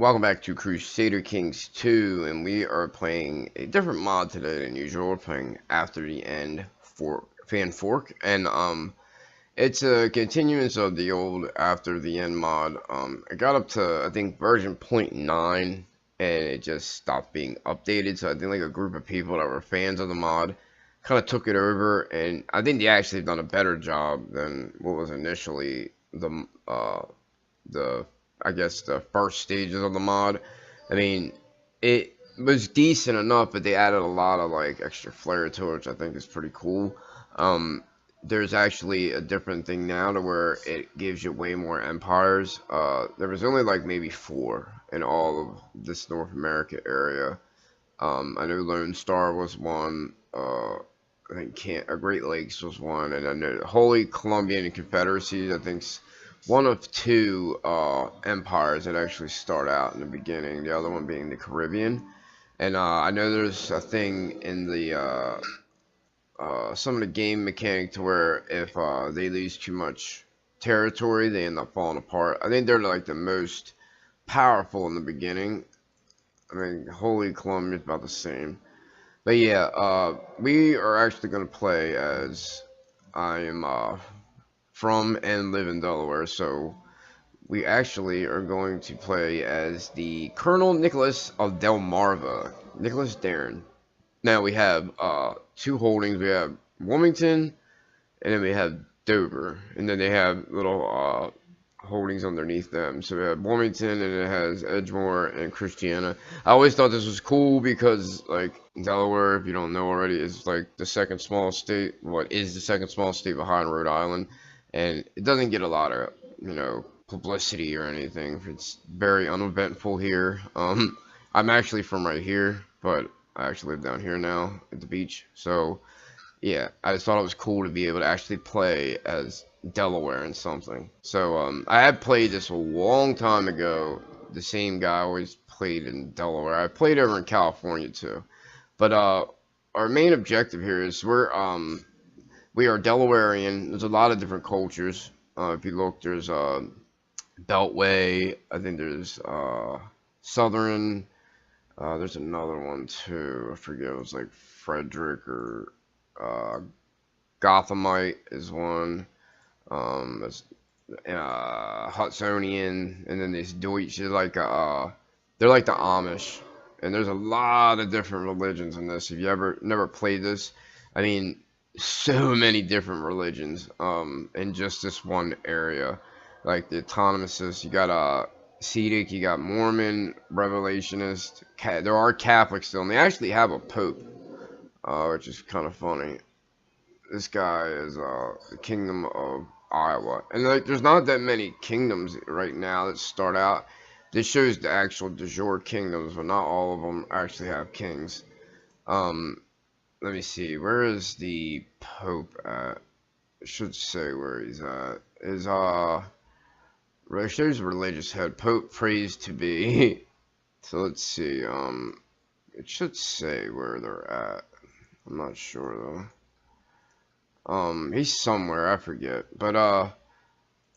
Welcome back to Crusader Kings 2, and we are playing a different mod today than usual. We're playing After the End for Fan Fork, and it's a continuance of the old After the End mod. I got up to, I think, version 0.9, and it just stopped being updated, so I think like a group of people that were fans of the mod kind of took it over, and I think they actually have done a better job than what was initially I guess the first stages of the mod. I mean, it was decent enough, but they added a lot of like extra flair to it, which I think is pretty cool. There's actually a different thing now to where it gives you way more empires. There was only like maybe 4 in all of this North America area. I know Lone Star was one. I think Great Lakes was one, and I know the Holy Columbian Confederacy, I think's one of 2 empires that actually start out in the beginning, the other one being the Caribbean. And I know there's a thing in the some of the game mechanic to where if they lose too much territory, they end up falling apart. I think they're like the most powerful in the beginning. I mean, Holy Columbia is about the same. But yeah, we are actually going to play as I am from and live in Delaware, so we actually are going to play as the Colonel Nicholas of Delmarva, Nicholas Darren. Now we have 2 holdings. We have Wilmington, and then we have Dover, and then they have little holdings underneath them. So we have Wilmington, and it has Edgemoor and Christiana. I always thought this was cool because, like, Delaware, if you don't know already, is like the second smallest state. What is the second smallest state behind Rhode Island? And it doesn't get a lot of, publicity or anything. It's very uneventful here. I'm actually from right here, but I actually live down here now at the beach. So, yeah, I just thought it was cool to be able to actually play as Delaware in something. So, I had played this a long time ago. The same guy always played in Delaware. I played over in California too. But, our main objective here is we are Delawarean. There's a lot of different cultures. If you look, there's beltway. I think there's southern. There's another one too. I forget. It was like Frederick or Gothamite is one. There's Hudsonian, and then there's Deitsch. They're like the Amish, and there's a lot of different religions in this. If you never played this, I mean, so many different religions in just this one area. Like the autonomousists, you got Sate, you got Mormon, Revelationist. There are Catholics still, and they actually have a pope, which is kind of funny. This guy is the Kingdom of Iowa, and like there's not that many kingdoms right now that start out. This shows the actual de jure kingdoms, but not all of them actually have kings. Let me see, where is the Pope at? I should say where he's at. It shows religious head. Pope praised to be. So let's see, it should say where they're at. I'm not sure though. He's somewhere, I forget. But I'll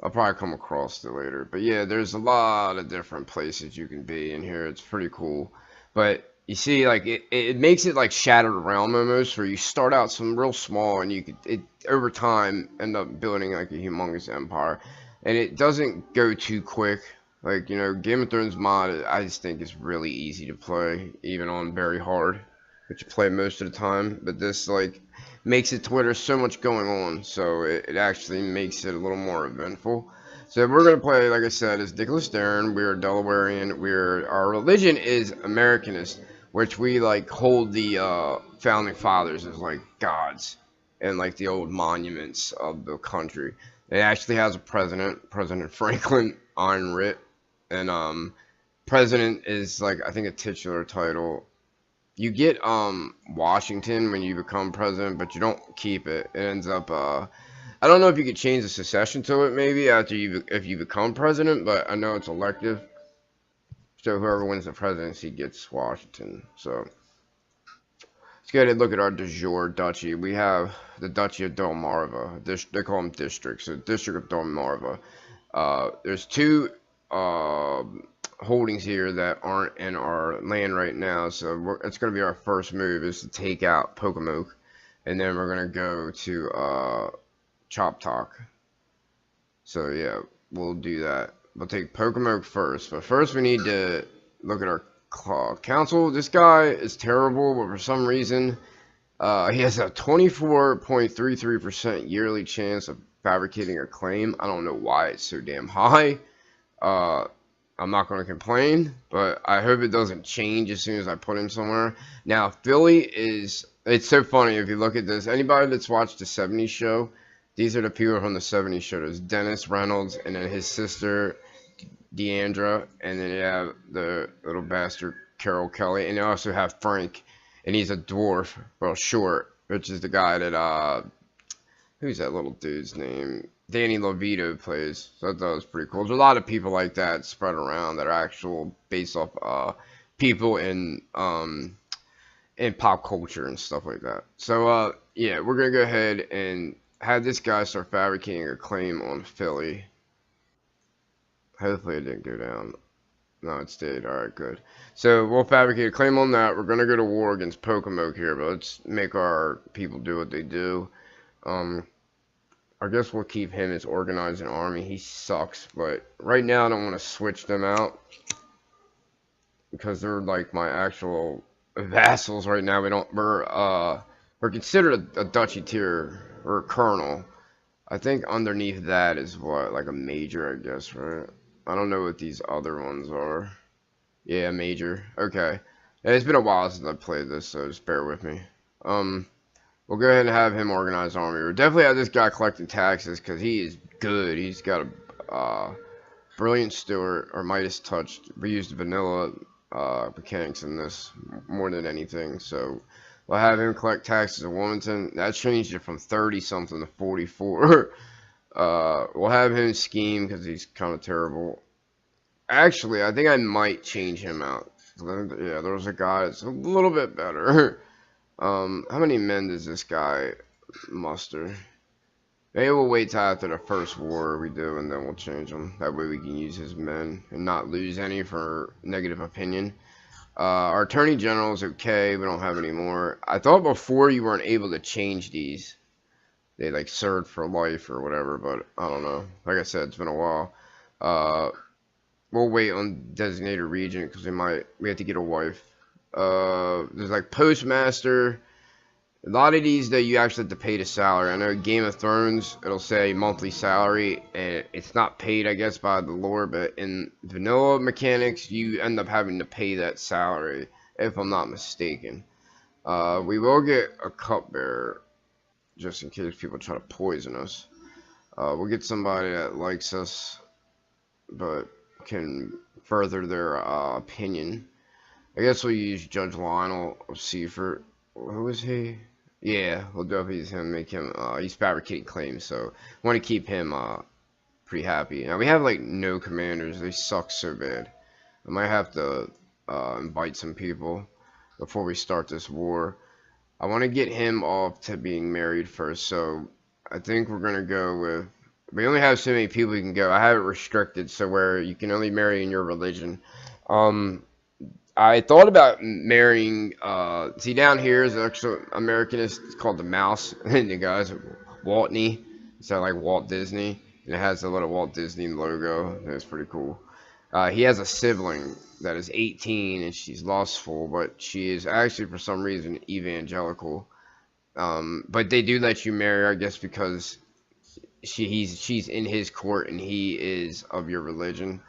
probably come across it later. But yeah, there's a lot of different places you can be in here. It's pretty cool. But you see, like, it makes it like Shattered Realm almost, where you start out some real small, and you could, over time, end up building like a humongous empire. And it doesn't go too quick. Like, Game of Thrones mod, I just think is really easy to play, even on very hard, which you play most of the time. But this, like, makes it to where there's so much going on, so it actually makes it a little more eventful. So we're going to play, like I said, as Nicholas Darren. We're Delawarean. Our religion is Americanist, which we like hold the founding fathers as like gods and like the old monuments of the country. It actually has a president, President Franklin, Iron Writ, and president is like I think a titular title. You get Washington when you become president, but you don't keep it. It ends up I don't know if you could change the succession to it maybe if you become president, but I know it's elective. So whoever wins the presidency gets Washington. So let's go ahead and look at our de jure duchy. We have the Duchy of Delmarva. They call them districts. So District of Delmarva. There's 2 holdings here that aren't in our land right now. So it's going to be our first move is to take out Pocomoke. And then we're going to go to Chop Talk. So yeah, we'll do that. We'll take Pocomoke first. But first we need to look at our council. This guy is terrible, but for some reason he has a 24.33% yearly chance of fabricating a claim. I don't know why it's so damn high. I'm not going to complain, but I hope it doesn't change as soon as I put him somewhere. Now, Philly is, it's so funny if you look at this. Anybody that's watched the 70s show, these are the people from the 70s show. There's Dennis Reynolds, and then his sister, Deandra, and then you have the little bastard, Carol Kelly, and you also have Frank, and he's a dwarf, well, short, which is the guy that, who's that little dude's name? Danny Levito plays. So I thought it was pretty cool. There's a lot of people like that spread around that are actual based off people in pop culture and stuff like that. So yeah, we're gonna go ahead and have this guy start fabricating a claim on Philly. Hopefully it didn't go down. No, it stayed. Alright, good. So we'll fabricate a claim on that. We're gonna go to war against Pocomoke here, but let's make our people do what they do. I guess we'll keep him as organizing army. He sucks, but right now I don't want to switch them out because they're like my actual vassals right now. We're considered a duchy tier or a colonel. I think underneath that is what, like a major, I guess, right? I don't know what these other ones are. Yeah, major. Okay. It's been a while since I played this, so just bear with me. We'll go ahead and have him organize army. We'll definitely have this guy collecting taxes because he is good. He's got a brilliant steward or Midas touch. We used vanilla mechanics in this more than anything. So we'll have him collect taxes in Wilmington. That changed it from 30 something to 44. We'll have him scheme because he's kind of terrible. Actually, I think I might change him out. Yeah, there was a guy that's a little bit better. How many men does this guy muster? Maybe we'll wait till after the first war we do, and then we'll change him. That way we can use his men and not lose any for negative opinion. Our Attorney General is okay. We don't have any more. I thought before you weren't able to change these. They like served for life or whatever, but I don't know. Like I said, it's been a while. We'll wait on designated regent because we have to get a wife. There's like postmaster. A lot of these that you actually have to pay the salary. I know Game of Thrones, it'll say monthly salary, and it's not paid, I guess, by the lore, but in vanilla mechanics, you end up having to pay that salary, if I'm not mistaken. We will get a cupbearer, just in case people try to poison us. We'll get somebody that likes us, but can further their opinion. I guess we'll use Judge Lionel of Seaford. Who is he? Yeah, we'll definitely use him, make him, he's fabricating claims, so I want to keep him, pretty happy. Now, we have, like, no commanders. They suck so bad. I might have to, invite some people before we start this war. I want to get him off to being married first, so I think we're going to go with, we only have so many people you can go. I have it restricted, so where you can only marry in your religion. I thought about marrying, see down here is actually Americanist, it's called the Mouse, and the guy's Waltney, so like Walt Disney, and it has the little Walt Disney logo. That's pretty cool. He has a sibling that is 18 and she's lustful, but she is actually for some reason evangelical. But they do let you marry, I guess, because she's in his court and he is of your religion.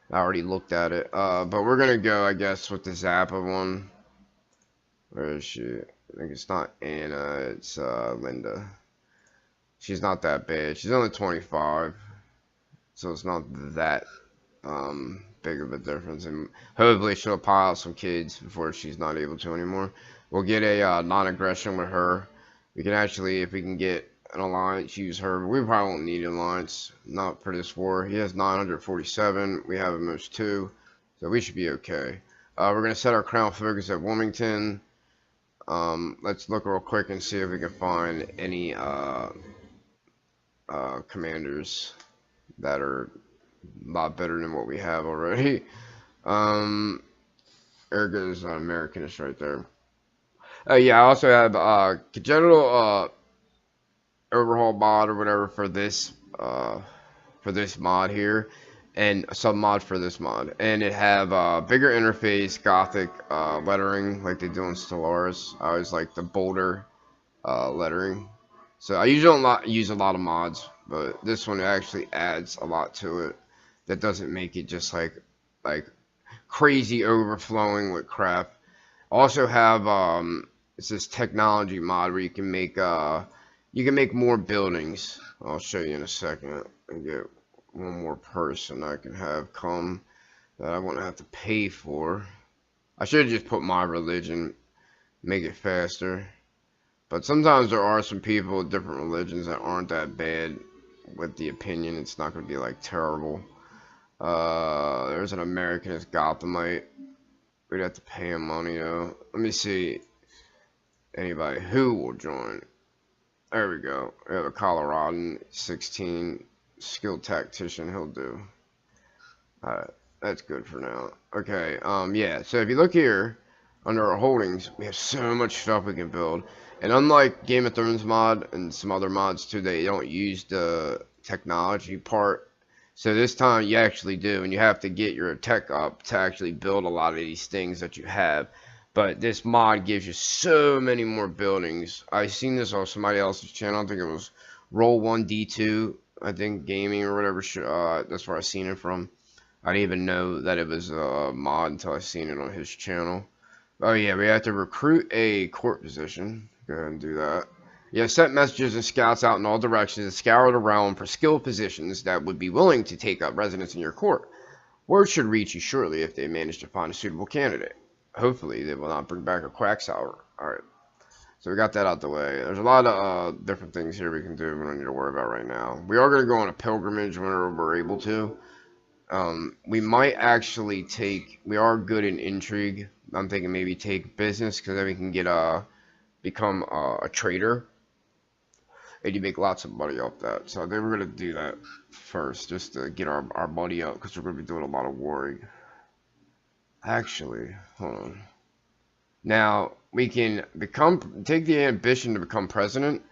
I already looked at it. But we're gonna go, I guess, with the Zappa one. Where is she? I think it's not Anna, it's Linda. She's not that bad. She's only 25. So it's not that big of a difference. And hopefully she'll pile out some kids before she's not able to anymore. We'll get a non-aggression with her. We can actually, if we can get an alliance, use her. We probably won't need an alliance, not for this war. He has 947. We have almost 2, so we should be okay. We're gonna set our crown focus at Wilmington. Let's look real quick and see if we can find any commanders that are a lot better than what we have already. There goes Americanist right there. Yeah, I also have congenital overhaul mod or whatever for this mod here, and a sub mod for this mod, and it have bigger interface, gothic lettering like they do in Stellaris. I always like the bolder lettering. So I usually don't use a lot of mods, but this one actually adds a lot to it. That doesn't make it just like crazy overflowing with crap. Also have it's this technology mod where you can make more buildings. I'll show you in a second and get one more person I can have come that I won't have to pay for. I should have just put my religion, make it faster. But sometimes there are some people with different religions that aren't that bad with the opinion. It's not going to be like terrible. There's an Americanist Gothamite. We'd have to pay him money though. Let me see anybody who will join. There we go. We have a Coloradan, 16, skilled tactician. He'll do. Alright, that's good for now. Okay, yeah. So if you look here under our holdings, we have so much stuff we can build. And unlike Game of Thrones mod and some other mods too, they don't use the technology part. So this time you actually do, and you have to get your tech up to actually build a lot of these things that you have. But this mod gives you so many more buildings. I've seen this on somebody else's channel. I think it was Roll1D2, I think, gaming or whatever. That's where I seen it from. I didn't even know that it was a mod until I seen it on his channel. Oh yeah, we have to recruit a court position. Go ahead and do that. Yeah, set messages and scouts out in all directions and scour the realm for skilled positions that would be willing to take up residence in your court. Word should reach you shortly if they manage to find a suitable candidate. Hopefully, they will not bring back a quacksalver. Alright, so we got that out the way. There's a lot of different things here we can do we don't need to worry about right now. We are going to go on a pilgrimage whenever we're able to. We might actually take, we are good in intrigue. I'm thinking maybe take business, because then we can get become a trader, and you make lots of money off that. So I think we're going to do that first, just to get our money up, because we're going to be doing a lot of warring. Actually, hold on. Now, we can take the ambition to become president,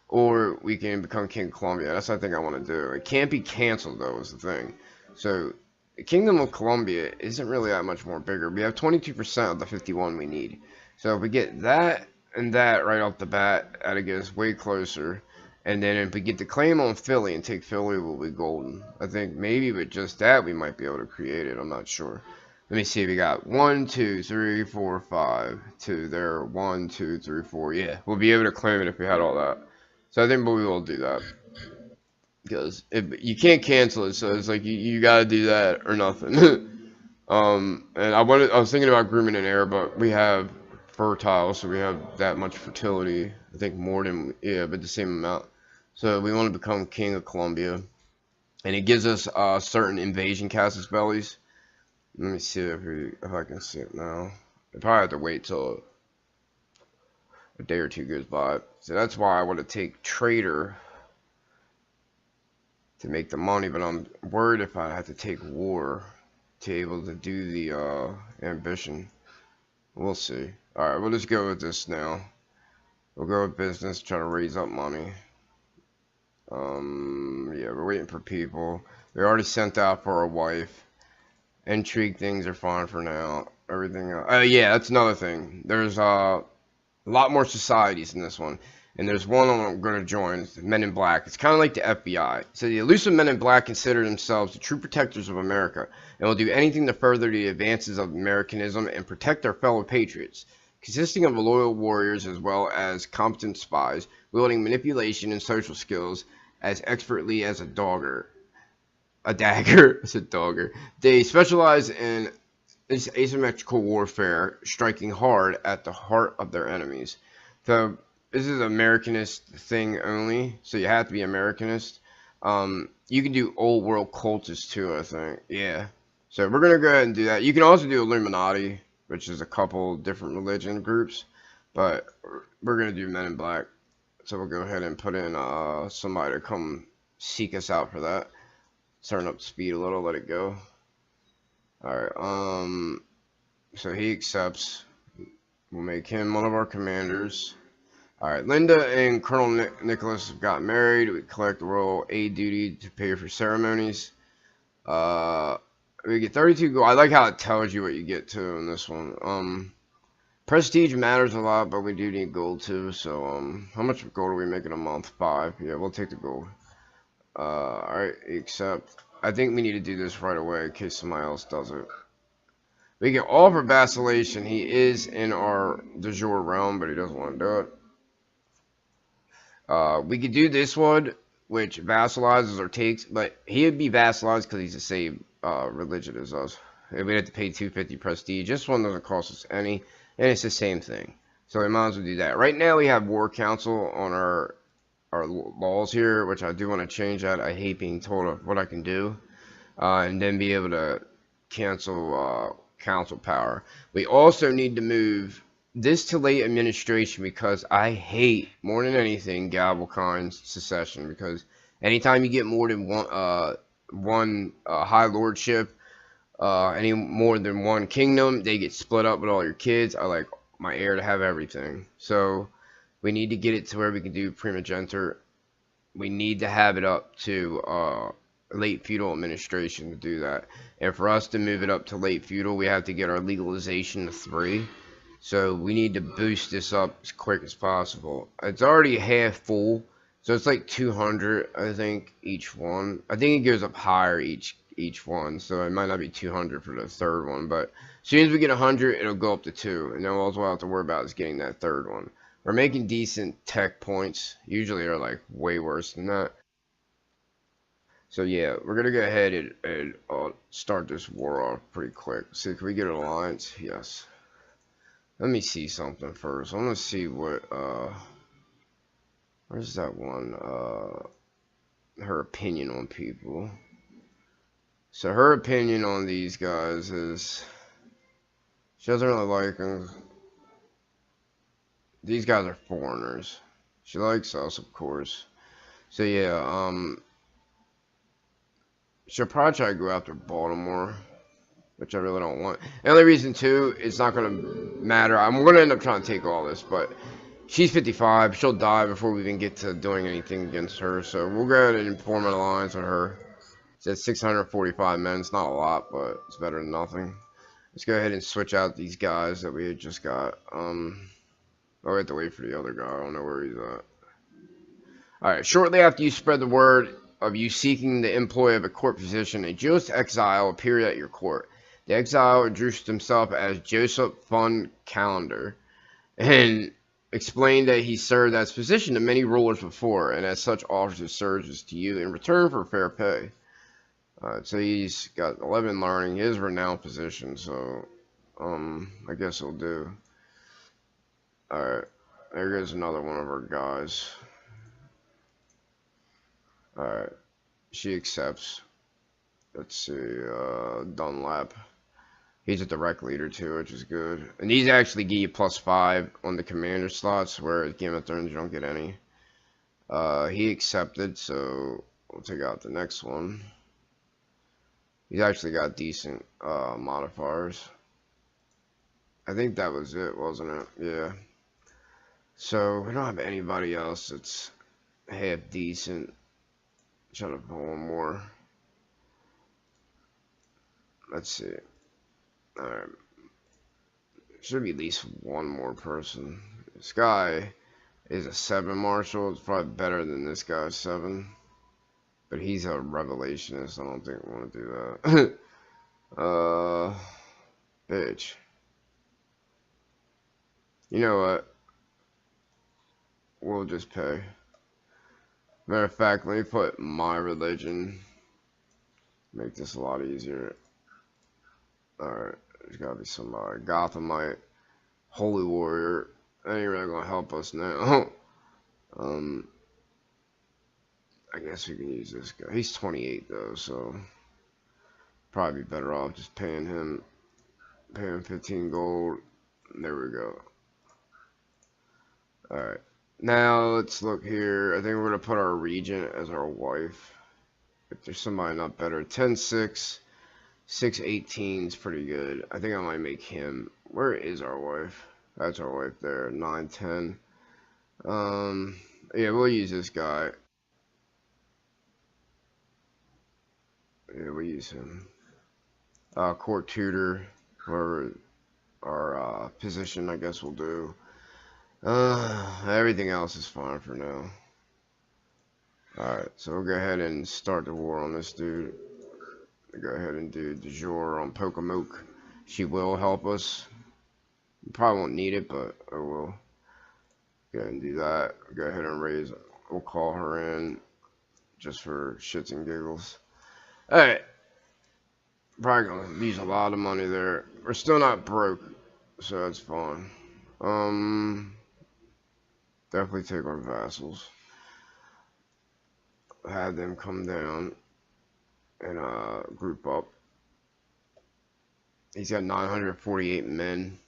or we can become King of Columbia. That's what I think I want to do. It can't be canceled, though, is the thing. So, the Kingdom of Columbia isn't really that much more bigger. We have 22% of the 51 we need. So, if we get that and that right off the bat, that'll get us way closer. And then if we get the claim on Philly and take Philly, we'll be golden. I think maybe with just that, we might be able to create it. I'm not sure. Let me see. We got 1, 2, 3, 4, 5, 2 there. 1, 2, 3, 4. Yeah, we'll be able to claim it if we had all that. So I think we will do that. Because you can't cancel it, so it's like you gotta do that or nothing. And I was thinking about grooming an heir, but we have fertile, so we have that much fertility. I think more than, yeah, but the same amount. So we want to become King of Columbia, and it gives us certain invasion casus bellis. Let me see if I can see it now. I probably have to wait till a day or two goes by. So that's why I want to take trader to make the money, but I'm worried if I have to take war to be able to do the ambition. We'll see. Alright, we'll just go with this now. We'll go with business, try to raise up money. Yeah, we're waiting for people. We already sent out for our wife. Intrigue things are fine for now. Everything else. Yeah, that's another thing. There's a lot more societies in this one. And there's one I'm going to join, Men in Black. It's kind of like the FBI. So the elusive Men in Black consider themselves the true protectors of America and will do anything to further the advances of Americanism and protect their fellow patriots. Consisting of loyal warriors as well as competent spies, wielding manipulation and social skills as expertly as a dagger. It's a dagger. They specialize in asymmetrical warfare, striking hard at the heart of their enemies. So this is an Americanist thing only, so you have to be Americanist. You can do old world cultists too, I think. Yeah. So we're gonna go ahead and do that. You can also do Illuminati, which is a couple different religion groups, but we're gonna do Men in Black. So we'll go ahead and put in somebody to come seek us out for that. Turn up speed a little, let it go. Alright, so he accepts. We'll make him one of our commanders. Alright, Linda and Colonel Nicholas have got married. We collect the royal aid duty to pay for ceremonies. We get 32 gold. I like how it tells you what you get too in this one. Prestige matters a lot, but we do need gold too. So, how much gold are we making a month? 5. Yeah, we'll take the gold. Alright, except I think we need to do this right away in case somebody else does it. We can offer vacillation. He is in our de jure realm, but he doesn't want to do it. We could do this one, which vassalizes or takes, but he would be vassalized because he's the same religion as us. And we'd have to pay 250 prestige. This one doesn't cost us any, and it's the same thing. So we might as well do that. Right now we have war council on our laws here, which I do want to change that. I hate being told of what I can do, and then be able to cancel council power. We also need to move this to late administration because I hate more than anything Gavelkind secession, because anytime you get more than one high lordship, any more than one kingdom, they get split up with all your kids. I like my heir to have everything. So we need to get it to where we can do primogeniture. We need to have it up to late feudal administration to do that. And for us to move it up to late feudal, we have to get our legalization to 3. So we need to boost this up as quick as possible. It's already half full, so it's like 200, I think, each one. I think it goes up higher each one, so it might not be 200 for the third one. But as soon as we get 100, it'll go up to 2, and then all we'll have to worry about is getting that third one. We're making decent tech points. Usually are like way worse than that. So yeah, we're gonna go ahead and start this war off pretty quick. So can we get an alliance? Yes. Let me see something first. I want to see what where's that one? Her opinion on people. So her opinion on these guys is she doesn't really like them. These guys are foreigners. She likes us, of course. So yeah, she'll probably try to go after Baltimore, which I really don't want. The only reason too, it's not gonna matter. I'm gonna end up trying to take all this, but she's 55. She'll die before we even get to doing anything against her. So we'll go ahead and form an alliance with her. It's at 645 men. It's not a lot, but it's better than nothing. Let's go ahead and switch out these guys that we had just got. Oh, we have to wait for the other guy. I don't know where he's at. Alright, shortly after you spread the word of you seeking the employ of a court position, a Jewish exile appeared at your court. The exile introduced himself as Joseph von Calendar and explained that he served as physician to many rulers before, and as such offers his services to you in return for fair pay. So he's got 11 learning, his renowned position, so I guess he'll do. Alright, there goes another one of our guys. Alright, she accepts. Let's see, Dunlap. He's a direct leader too, which is good. And these actually give you +5 on the commander slots, whereas Game of Thrones you don't get any. He accepted, so we'll take out the next one. He's actually got decent modifiers. I think that was it, wasn't it? Yeah. So we don't have anybody else that's half decent. Try to pull one more. Let's see. Alright. Should be at least one more person. This guy is a 7 marshal. It's probably better than this guy's 7. But he's a revelationist. I don't think we want to do that. Bitch. You know what? We'll just pay. Matter of fact, let me put my religion. Make this a lot easier. Alright, there's gotta be somebody. Gothamite. Holy Warrior. That ain't really gonna help us now. I guess we can use this guy. He's 28 though, so probably better off just paying him 15 gold. There we go. Alright. Now let's look here. I think we're gonna put our regent as our wife. If there's somebody not better. 10-6. 618 is pretty good. I think I might make him. Where is our wife? That's our wife there. 910. Yeah, we'll use this guy. Yeah, we'll use him. Court tutor, whoever our position, I guess we'll do. Everything else is fine for now. Alright, so we'll go ahead and start the war on this dude. Go ahead and do du jour on Pokemoke. She will help us. We probably won't need it, but I will. Go ahead and do that. Go ahead and raise. We'll call her in just for shits and giggles. Alright. Probably gonna use a lot of money there. We're still not broke, so that's fine. Definitely take our vassals. Have them come down and group up. He's got 948 men.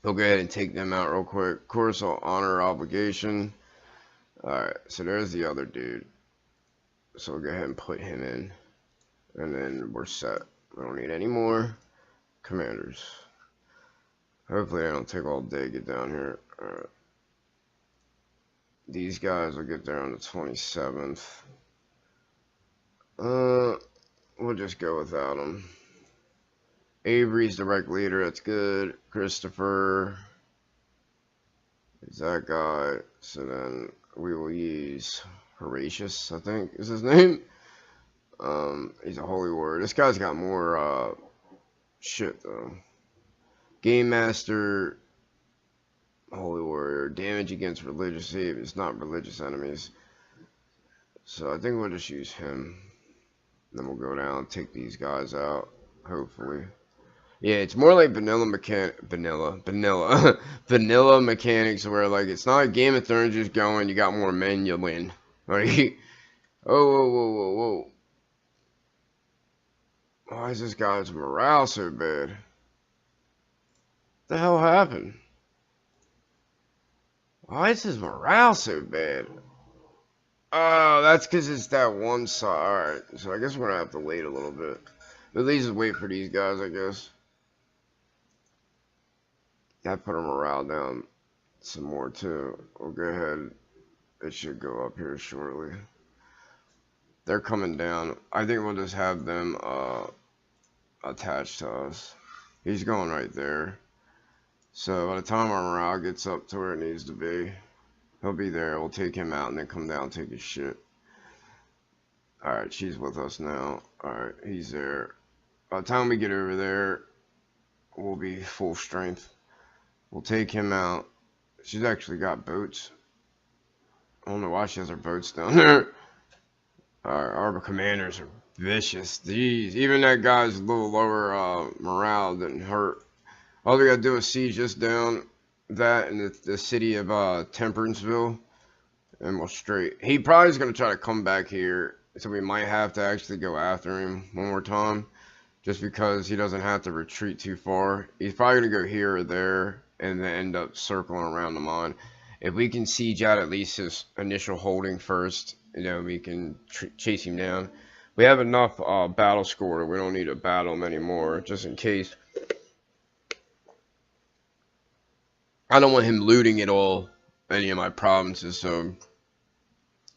He'll go ahead and take them out real quick. Of course, I'll honor obligation. Alright, so there's the other dude. So we'll go ahead and put him in. And then we're set. We don't need any more commanders. Hopefully they don't take all day to get down here. Alright. These guys will get there on the 27th. We'll just go without them. Avery's direct leader, that's good. Christopher is that guy. So then we will use Horatius, I think is his name. He's a holy warrior. This guy's got more shit though. Game master, holy warrior, damage against religious save. It's not religious enemies. So I think we'll just use him. Then we'll go down and take these guys out, hopefully. Yeah, it's more like vanilla mechanics where like it's not a Game of Thrones just going, you got more men, you win. Like, whoa. Why is this guy's morale so bad? What the hell happened? Why is his morale so bad? Oh, that's because it's that one side. Alright, so I guess we're going to have to wait a little bit. At least wait for these guys, I guess. That put our morale down some more, too. We'll go ahead. It should go up here shortly. They're coming down. I think we'll just have them attached to us. He's going right there. So by the time our morale gets up to where it needs to be, he'll be there. We'll take him out and then come down and take his shit. Alright, she's with us now. Alright, he's there. By the time we get over there, we'll be full strength. We'll take him out. She's actually got boats. I don't know why she has her boats down there. Our commanders are vicious. Jeez, even that guy's a little lower morale didn't hurt. All we gotta do is siege just down that in the city of Temperanceville, and we'll straight. He probably is gonna try to come back here, so we might have to actually go after him one more time, just because he doesn't have to retreat too far. He's probably gonna go here or there, and then end up circling around the mine. If we can siege out at least his initial holding first, you know, we can chase him down. We have enough battle score. We don't need to battle him anymore, just in case. I don't want him looting it all, any of my provinces, so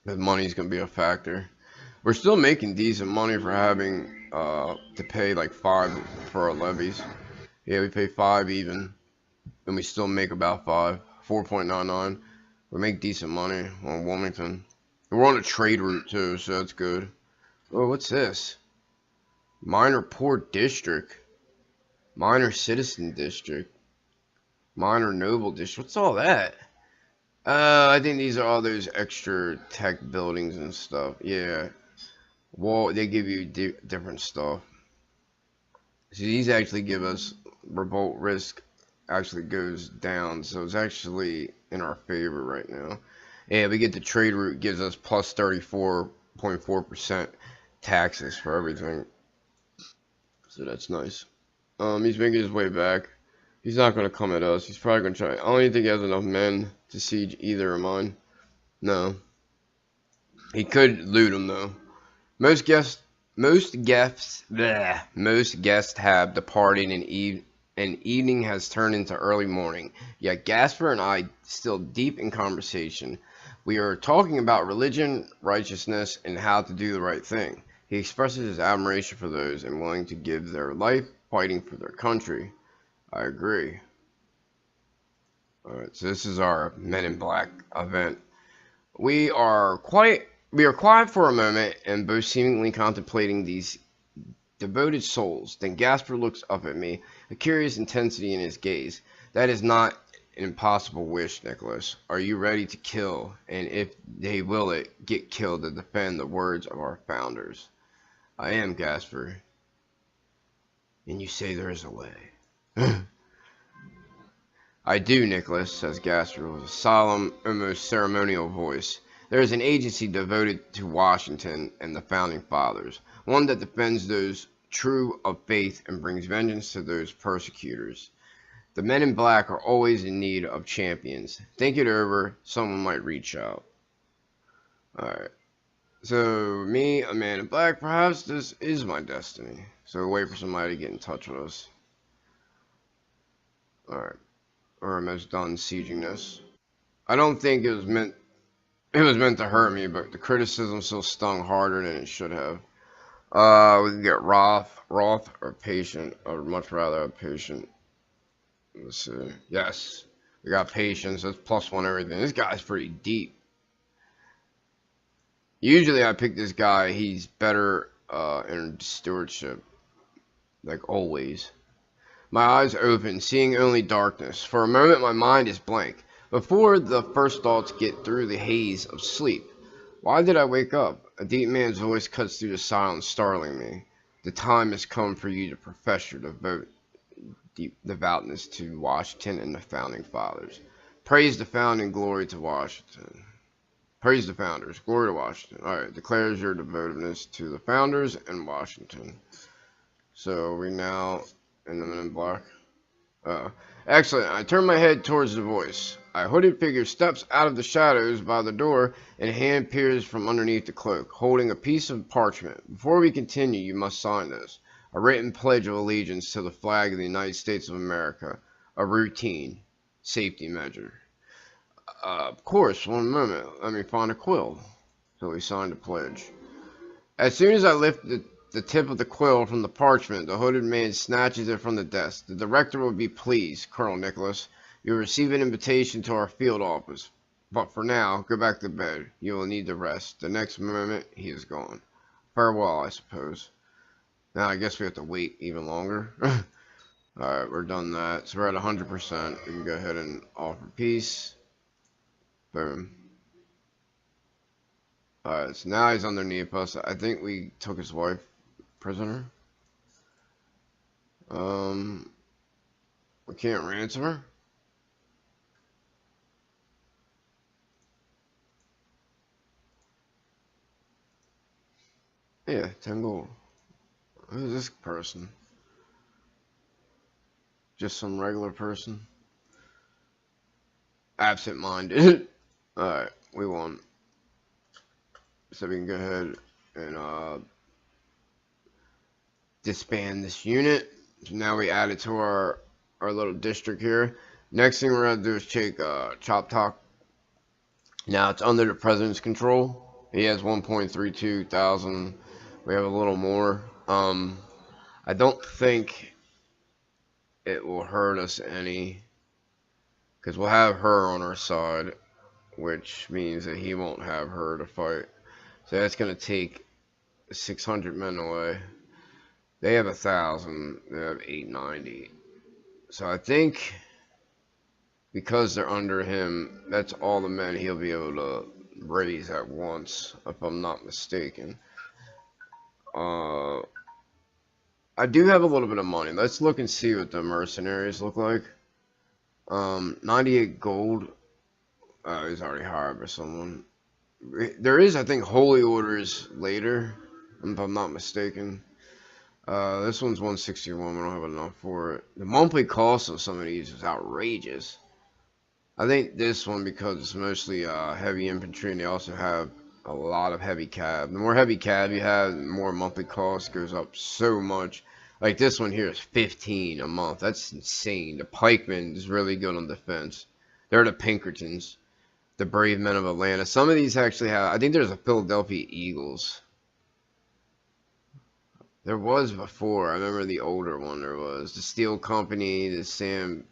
the money's going to be a factor. We're still making decent money for having to pay like 5 for our levies. Yeah, we pay 5 even, and we still make about 5, 4.99. We make decent money on Wilmington. And we're on a trade route too, so that's good. Oh, what's this? Minor Port District. Minor Citizen District. Minor Noble District. What's all that? I think these are all those extra tech buildings and stuff. Yeah. Well, they give you different stuff. So these actually give us revolt risk actually goes down. So it's actually in our favor right now. Yeah, we get the trade route, gives us plus 34.4% taxes for everything. So that's nice. He's making his way back. He's not going to come at us. He's probably going to try. I don't even think he has enough men to siege either of mine. No. He could loot them, though. Most Most guests have departed and evening has turned into early morning. Yet Gasper and I still deep in conversation. We are talking about religion, righteousness, and how to do the right thing. He expresses his admiration for those and willing to give their life fighting for their country. I agree. Alright, so this is our Men in Black event. We are quiet for a moment and both seemingly contemplating these devoted souls. Then Gasper looks up at me, a curious intensity in his gaze. That is not an impossible wish, Nicholas. Are you ready to kill, and if they will it, get killed to defend the words of our founders? I am, Gasper. And you say there is a way. I do, Nicholas, says Gasper with a solemn, almost ceremonial voice. There is an agency devoted to Washington and the Founding Fathers, one that defends those true of faith and brings vengeance to those persecutors. The Men in Black are always in need of champions. Think it over, someone might reach out. Alright. So, me, a Man in Black, perhaps this is my destiny. So wait for somebody to get in touch with us. Alright. Or I'm almost done sieging this. I don't think it was meant to hurt me, but the criticism still stung harder than it should have. We can get Roth or Patient. I would much rather have Patient. Let's see. Yes. We got Patience. That's +1 everything. This guy's pretty deep. Usually I pick this guy. He's better in stewardship. Like always. My eyes open, seeing only darkness. For a moment my mind is blank. Before the first thoughts get through the haze of sleep. Why did I wake up? A deep man's voice cuts through the silence, startling me. The time has come for you to profess your devoutness to Washington and the Founding Fathers. Praise the founding, glory to Washington. Praise the founders, glory to Washington. Alright, declares your devotedness to the founders and Washington. So we now in the Men in Black. Excellent. I turn my head towards the voice. A hooded figure steps out of the shadows by the door, and a hand peers from underneath the cloak, holding a piece of parchment. Before we continue, you must sign this. A written pledge of allegiance to the flag of the United States of America. A routine safety measure. Of course, one moment. Let me find a quill. So he signed the pledge. As soon as I lift the tip of the quill from the parchment, the hooded man snatches it from the desk. The director will be pleased, Colonel Nicholas. You will receive an invitation to our field office. But for now, go back to bed. You will need to rest. The next moment, he is gone. Farewell, I suppose. Now, I guess we have to wait even longer. Alright, we're done that. So we're at 100%. We can go ahead and offer peace. Boom. Alright, so now he's underneath us. I think we took his wife prisoner. We can't ransom her. Yeah, 10 gold. Who's this person? Just some regular person? Absent-minded. Alright, we won. So we can go ahead and disband this unit. So now we add it to our little district here. Next thing we're going to do is take Chop Talk. Now it's under the president's control. He has 1.32 thousand. We have a little more. I don't think it will hurt us any, because we'll have her on our side, which means that he won't have her to fight. So that's going to take 600 men away. They have 1,000. They have 890. So I think because they're under him, that's all the men he'll be able to raise at once, if I'm not mistaken. I do have a little bit of money. Let's look and see what the mercenaries look like. 98 gold. He's already hired by someone. There is, I think, holy orders later, if I'm not mistaken. This one's 161. We don't have enough for it. The monthly cost of some of these is outrageous. I think this one, because it's mostly heavy infantry, and they also have a lot of heavy cab. The more heavy cab you have, the more monthly cost goes up so much. Like this one here is 15 a month. That's insane. The pikeman is really good on defense. They're the Pinkertons, the brave men of Atlanta. Some of these actually have, I think there's a Philadelphia Eagles. There was before. I remember the older one there was. The Steel Company, the Sam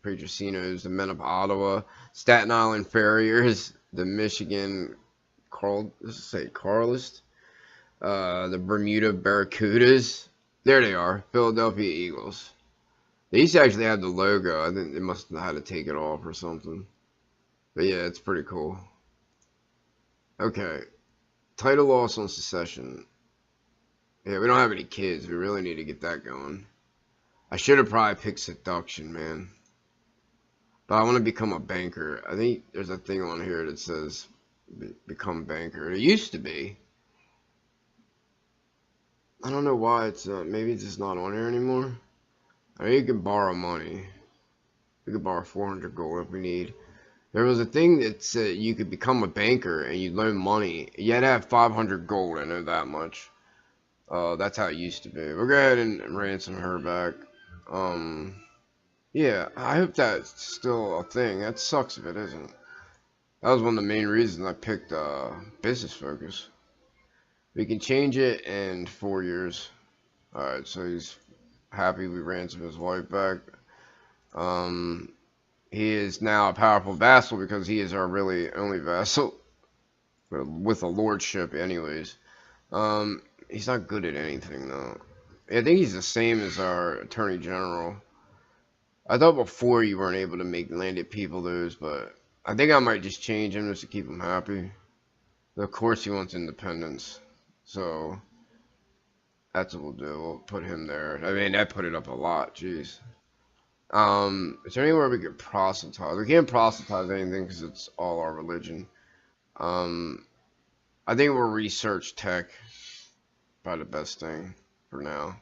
Petrosinos, the Men of Ottawa, Staten Island Farriers, the Michigan Carlist, the Bermuda Barracudas. There they are, Philadelphia Eagles. They used to actually have the logo. I think they must have had to take it off or something. But yeah, it's pretty cool. Okay. Title loss on secession. Yeah, we don't have any kids. We really need to get that going. I should have probably picked seduction, man. But I want to become a banker. I think there's a thing on here that says become banker. It used to be. I don't know why it's not. Maybe it's just not on here anymore. I mean, you can borrow money. We could borrow 400 gold if we need. There was a thing that said you could become a banker and you loan money. You had to have 500 gold. I know that much. That's how it used to be. We'll go ahead and ransom her back. Yeah, I hope that's still a thing. That sucks if it isn't. That was one of the main reasons I picked business focus. We can change it in 4 years. Alright, so he's happy we ransomed his wife back. He is now a powerful vassal because he is our really only vassal. With a lordship anyways. He's not good at anything though. I think he's the same as our Attorney General. I thought before you weren't able to make landed people those, but I think I might just change him just to keep him happy. But of course he wants independence. So that's what we'll do. We'll put him there. I mean, that put it up a lot. Jeez. Is there anywhere we could proselytize? We can't proselytize anything because it's all our religion. I think we'll research tech. Probably the best thing for now.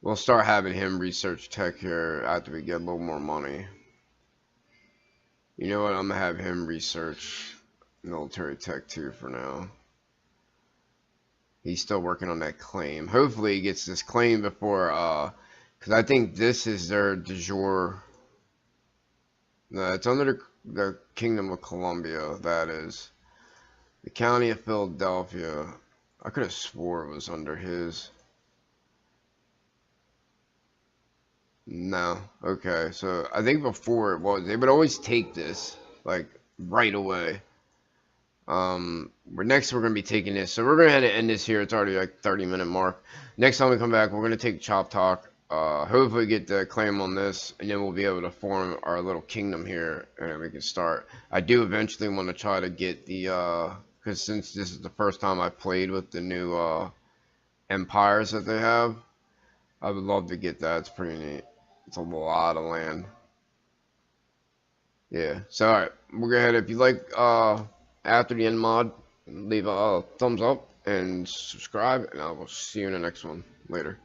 We'll start having him research tech here after we get a little more money. You know what? I'm gonna have him research military tech too for now. He's still working on that claim. Hopefully he gets this claim before, because I think this is their de jure. No, it's under the Kingdom of Columbia, that is. The County of Philadelphia. I could have swore it was under his. No. Okay, so I think before it was. They would always take this, like, right away. Next we're going to be taking this. So we're going to have to end this here. It's already like 30-minute mark. Next time we come back, we're going to take Chop Talk. Hopefully get the claim on this, and then we'll be able to form our little kingdom here, and then we can start. I do eventually want to try to get the, because since this is the first time I played with the new empires that they have, I would love to get that. It's pretty neat. It's a lot of land. Yeah. So alright, we'll go ahead. If you like after the end mod, leave a thumbs up and subscribe, and I will see you in the next one. Later.